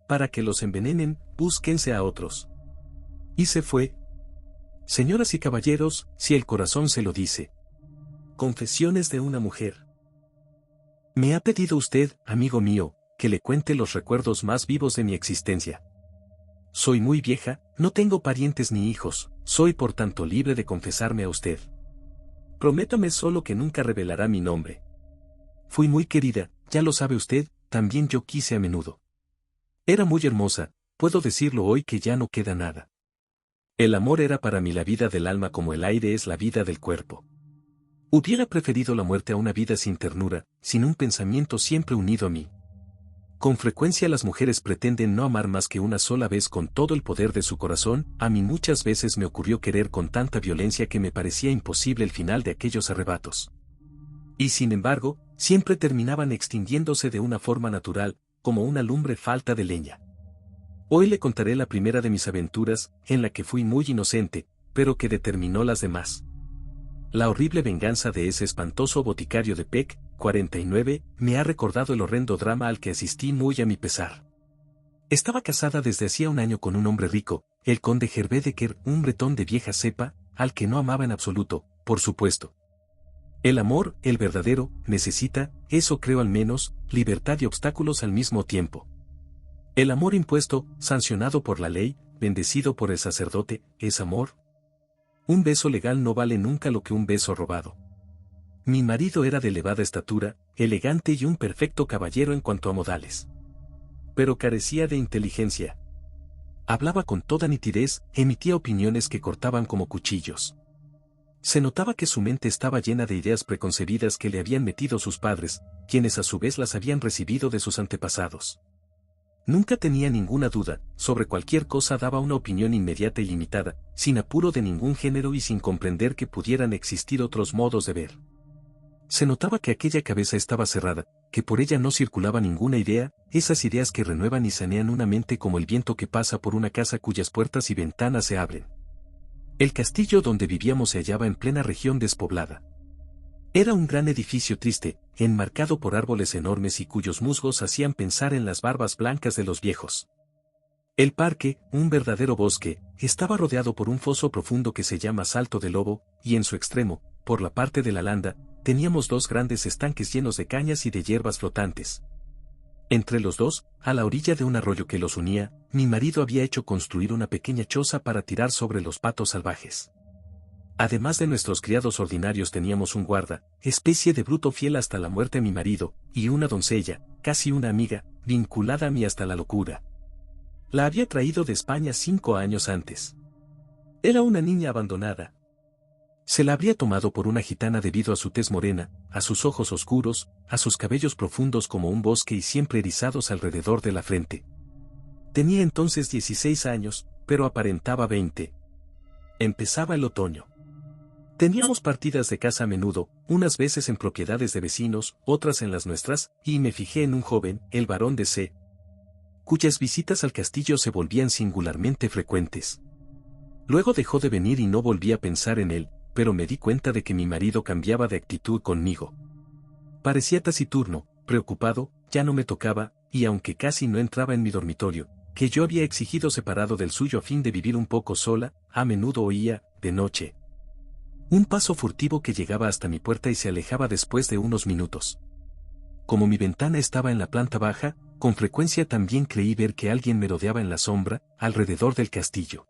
Para que los envenenen, búsquense a otros. Y se fue. Señoras y caballeros, si el corazón se lo dice. Confesiones de una mujer. Me ha pedido usted, amigo mío, que le cuente los recuerdos más vivos de mi existencia. Soy muy vieja, no tengo parientes ni hijos, soy por tanto libre de confesarme a usted. Prométame solo que nunca revelará mi nombre. Fui muy querida, ya lo sabe usted, también yo quise a menudo. Era muy hermosa, puedo decirlo hoy que ya no queda nada. El amor era para mí la vida del alma como el aire es la vida del cuerpo. Hubiera preferido la muerte a una vida sin ternura, sin un pensamiento siempre unido a mí. Con frecuencia las mujeres pretenden no amar más que una sola vez con todo el poder de su corazón, a mí muchas veces me ocurrió querer con tanta violencia que me parecía imposible el final de aquellos arrebatos. Y sin embargo, siempre terminaban extinguiéndose de una forma natural, como una lumbre falta de leña. Hoy le contaré la primera de mis aventuras, en la que fui muy inocente, pero que determinó las demás. La horrible venganza de ese espantoso boticario de Peck, 49, me ha recordado el horrendo drama al que asistí muy a mi pesar. Estaba casada desde hacía 1 año con un hombre rico, el conde Gerbedeker, un bretón de vieja cepa, al que no amaba en absoluto, por supuesto. El amor, el verdadero, necesita, eso creo al menos, libertad y obstáculos al mismo tiempo. El amor impuesto, sancionado por la ley, bendecido por el sacerdote, ¿es amor? Un beso legal no vale nunca lo que un beso robado. Mi marido era de elevada estatura, elegante y un perfecto caballero en cuanto a modales. Pero carecía de inteligencia. Hablaba con toda nitidez, emitía opiniones que cortaban como cuchillos. Se notaba que su mente estaba llena de ideas preconcebidas que le habían metido sus padres, quienes a su vez las habían recibido de sus antepasados. Nunca tenía ninguna duda, sobre cualquier cosa daba una opinión inmediata y limitada, sin apuro de ningún género y sin comprender que pudieran existir otros modos de ver. Se notaba que aquella cabeza estaba cerrada, que por ella no circulaba ninguna idea, esas ideas que renuevan y sanean una mente como el viento que pasa por una casa cuyas puertas y ventanas se abren. El castillo donde vivíamos se hallaba en plena región despoblada. Era un gran edificio triste, enmarcado por árboles enormes y cuyos musgos hacían pensar en las barbas blancas de los viejos. El parque, un verdadero bosque, estaba rodeado por un foso profundo que se llama Salto del Lobo, y en su extremo, por la parte de la landa, teníamos dos grandes estanques llenos de cañas y de hierbas flotantes. Entre los dos, a la orilla de un arroyo que los unía, mi marido había hecho construir una pequeña choza para tirar sobre los patos salvajes. Además de nuestros criados ordinarios teníamos un guarda, especie de bruto fiel hasta la muerte a mi marido, y una doncella, casi una amiga, vinculada a mí hasta la locura. La había traído de España 5 años antes. Era una niña abandonada. Se la habría tomado por una gitana debido a su tez morena, a sus ojos oscuros, a sus cabellos profundos como un bosque y siempre erizados alrededor de la frente. Tenía entonces 16 años, pero aparentaba 20. Empezaba el otoño. Teníamos partidas de caza a menudo, unas veces en propiedades de vecinos, otras en las nuestras, y me fijé en un joven, el barón de C., cuyas visitas al castillo se volvían singularmente frecuentes. Luego dejó de venir y no volví a pensar en él, pero me di cuenta de que mi marido cambiaba de actitud conmigo. Parecía taciturno, preocupado, ya no me tocaba, y aunque casi no entraba en mi dormitorio, que yo había exigido separado del suyo a fin de vivir un poco sola, a menudo oía, de noche, un paso furtivo que llegaba hasta mi puerta y se alejaba después de unos minutos. Como mi ventana estaba en la planta baja, con frecuencia también creí ver que alguien merodeaba en la sombra, alrededor del castillo.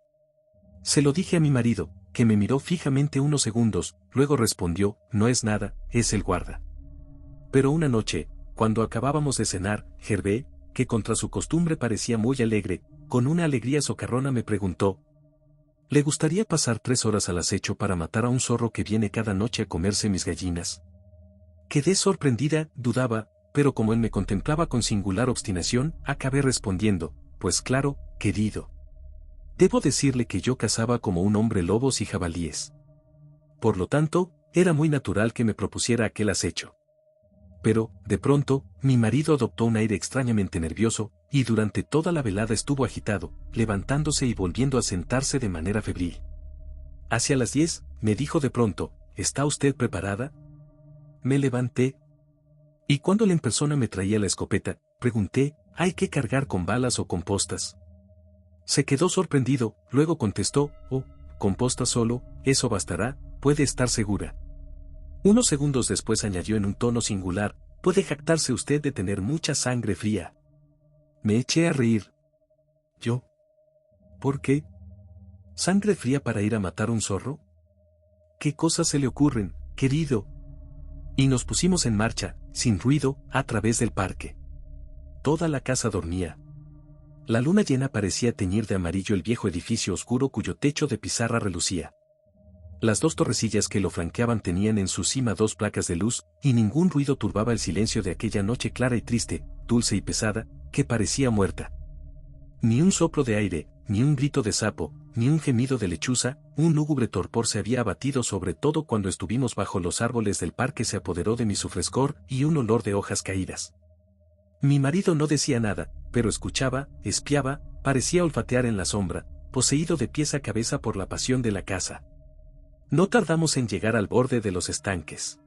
Se lo dije a mi marido, que me miró fijamente unos segundos, luego respondió, no es nada, es el guarda. Pero una noche, cuando acabábamos de cenar, Gervé, que contra su costumbre parecía muy alegre, con una alegría socarrona me preguntó, ¿le gustaría pasar 3 horas al acecho para matar a un zorro que viene cada noche a comerse mis gallinas? Quedé sorprendida, dudaba, pero como él me contemplaba con singular obstinación, acabé respondiendo, pues claro, querido. Debo decirle que yo cazaba como un hombre lobos y jabalíes. Por lo tanto, era muy natural que me propusiera aquel acecho. Pero, de pronto, mi marido adoptó un aire extrañamente nervioso, y durante toda la velada estuvo agitado, levantándose y volviendo a sentarse de manera febril. Hacia las 10, me dijo de pronto, ¿está usted preparada? Me levanté. Y cuando él en persona me traía la escopeta, pregunté, ¿hay que cargar con balas o con postas? Se quedó sorprendido, luego contestó, oh, con postas solo, eso bastará, puede estar segura. Unos segundos después añadió en un tono singular, puede jactarse usted de tener mucha sangre fría. Me eché a reír. ¿Yo? ¿Por qué? ¿Sangre fría para ir a matar un zorro? ¿Qué cosas se le ocurren, querido? Y nos pusimos en marcha, sin ruido, a través del parque. Toda la casa dormía. La luna llena parecía teñir de amarillo el viejo edificio oscuro cuyo techo de pizarra relucía. Las 2 torrecillas que lo flanqueaban tenían en su cima 2 placas de luz, y ningún ruido turbaba el silencio de aquella noche clara y triste, dulce y pesada, que parecía muerta. Ni un soplo de aire, ni un grito de sapo, ni un gemido de lechuza, un lúgubre torpor se había abatido sobre todo cuando estuvimos bajo los árboles del parque se apoderó de mí su frescor y un olor de hojas caídas. Mi marido no decía nada, pero escuchaba, espiaba, parecía olfatear en la sombra, poseído de pies a cabeza por la pasión de la caza. No tardamos en llegar al borde de los estanques.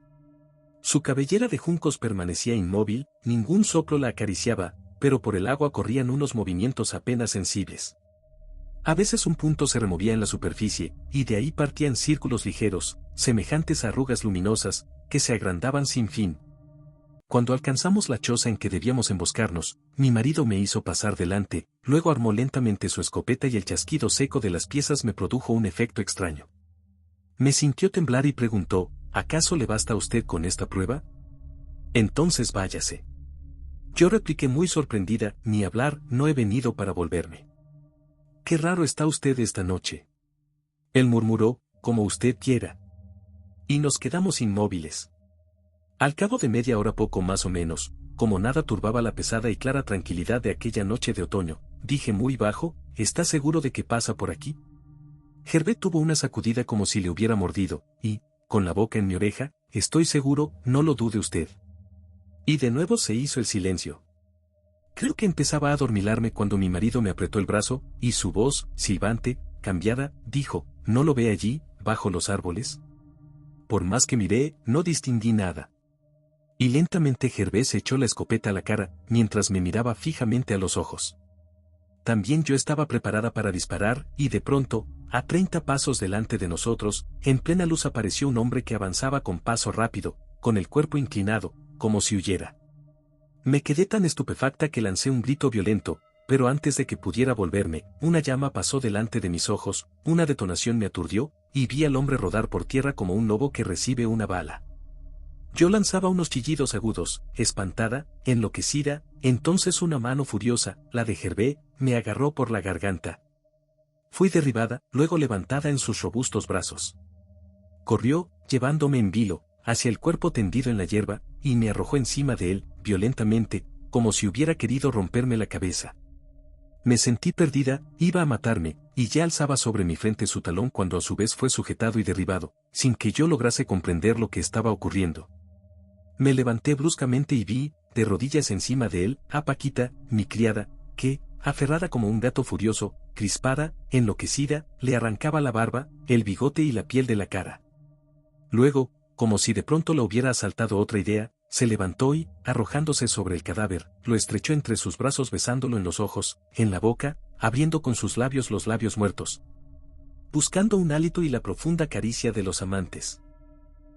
Su cabellera de juncos permanecía inmóvil, ningún soplo la acariciaba, pero por el agua corrían unos movimientos apenas sensibles. A veces un punto se removía en la superficie, y de ahí partían círculos ligeros, semejantes a arrugas luminosas, que se agrandaban sin fin. Cuando alcanzamos la choza en que debíamos emboscarnos, mi marido me hizo pasar delante, luego armó lentamente su escopeta y el chasquido seco de las piezas me produjo un efecto extraño. Me sintió temblar y preguntó, ¿acaso le basta a usted con esta prueba? Entonces váyase. Yo repliqué muy sorprendida, ni hablar, no he venido para volverme. Qué raro está usted esta noche. Él murmuró, como usted quiera. Y nos quedamos inmóviles. Al cabo de media hora poco más o menos, como nada turbaba la pesada y clara tranquilidad de aquella noche de otoño, dije muy bajo, ¿está seguro de que pasa por aquí? Gervé tuvo una sacudida como si le hubiera mordido, y, con la boca en mi oreja, estoy seguro, no lo dude usted. Y de nuevo se hizo el silencio. Creo que empezaba a adormilarme cuando mi marido me apretó el brazo, y su voz, silbante, cambiada, dijo, ¿no lo ve allí, bajo los árboles? Por más que miré, no distinguí nada. Y lentamente Gervais echó la escopeta a la cara, mientras me miraba fijamente a los ojos. También yo estaba preparada para disparar, y de pronto, a 30 pasos delante de nosotros, en plena luz apareció un hombre que avanzaba con paso rápido, con el cuerpo inclinado, como si huyera. Me quedé tan estupefacta que lancé un grito violento, pero antes de que pudiera volverme, una llama pasó delante de mis ojos, una detonación me aturdió, y vi al hombre rodar por tierra como un lobo que recibe una bala. Yo lanzaba unos chillidos agudos, espantada, enloquecida, entonces una mano furiosa, la de Gervais, me agarró por la garganta. Fui derribada, luego levantada en sus robustos brazos. Corrió, llevándome en vilo, hacia el cuerpo tendido en la hierba, y me arrojó encima de él, violentamente, como si hubiera querido romperme la cabeza. Me sentí perdida, iba a matarme, y ya alzaba sobre mi frente su talón cuando a su vez fue sujetado y derribado, sin que yo lograse comprender lo que estaba ocurriendo. Me levanté bruscamente y vi, de rodillas encima de él, a Paquita, mi criada, que, aferrada como un gato furioso, crispada, enloquecida, le arrancaba la barba, el bigote y la piel de la cara. Luego, como si de pronto la hubiera asaltado otra idea, se levantó y, arrojándose sobre el cadáver, lo estrechó entre sus brazos besándolo en los ojos, en la boca, abriendo con sus labios los labios muertos, buscando un hálito y la profunda caricia de los amantes.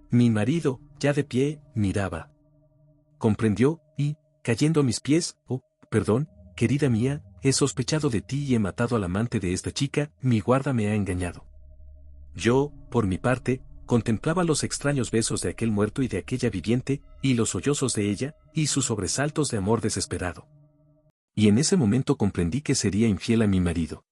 Mi marido, ya de pie, miraba. Comprendió, y, cayendo a mis pies, oh, perdón, querida mía, he sospechado de ti y he matado al amante de esta chica, mi guarda me ha engañado. Yo, por mi parte, contemplaba los extraños besos de aquel muerto y de aquella viviente, y los sollozos de ella, y sus sobresaltos de amor desesperado. Y en ese momento comprendí que sería infiel a mi marido.